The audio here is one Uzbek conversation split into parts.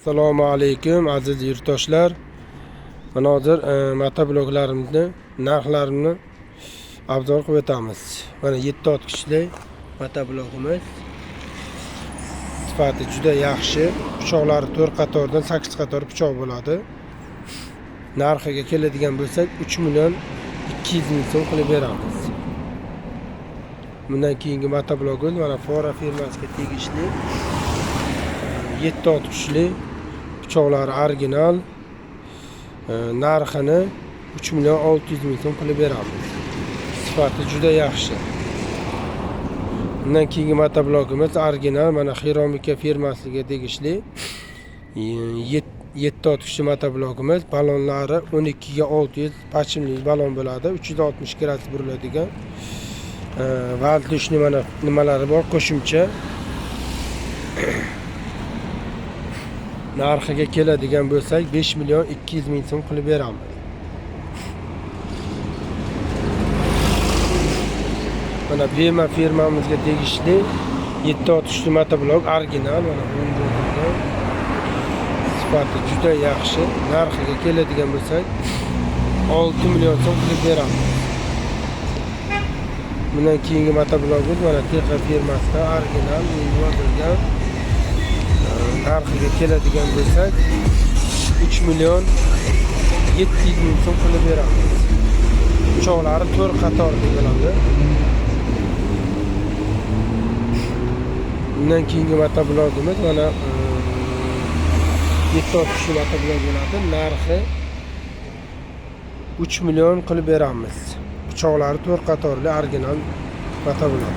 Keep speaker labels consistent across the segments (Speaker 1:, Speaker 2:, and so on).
Speaker 1: Assalomu alaykum aziz yurtdoshlar. Mana hozir motobloklarimizni narxlarini obzor qilib o'tamiz. Mana 7 otqichli motoblokimiz. Sifati juda yaxshi. Pichoqlari 4 qatordan 8 qator pichoq bo'ladi. Narxiga keladigan bo'lsak 3 million 200 ming so'm qilib beramiz. Bundan keyingi motoblokimiz mana Fora firmasiga tegishli 7 otqichli pichoqlari original. Narxini 3 million 600 ming so'm qilib beramiz. Sifati juda yaxshi. Bundan keyingi motoblokimiz original mana Xiromika firmasiga tegishli 7 otqichli motoblokimiz. Balonlari 12 ga 600 pachimli balon bo'ladi. 360 gradus buriladigan. Valtishni mana nimalari bor qo'shimcha. Narxiga keladigan bo'lsak 5 million 200 ming so'm qilib beramiz. Mana Bema firmamizga tegishli 7 otqichli motoblok original mana bu sifati juda yaxshi. Narxiga keladigan bo'lsak 6 million so'm qilib beramiz. Bundan keyingi motoblokimiz mana Texas firmasida original yozilgan. Narxiga keladigan bo'lsak 3 million 700 ming so'm qilib beramiz. Pichoqlari 4 qator bo'ladi. Bundan keyingi motoblokimiz mana 7 otqichli motoblok bo'ladi. Narxi 3 million qilib beramiz. Pichoqlari 4 qatorli original motoblok.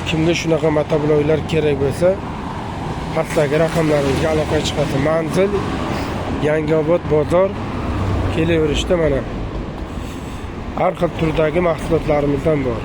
Speaker 1: Kimga shunaqa motobloklar kerak bo'lsa, pastdagi raqamlarimizga aloqa chiqadi. Manzil Yangiobod bozor kelaverishda mana har xil turdagi mahsulotlarimizdan bor.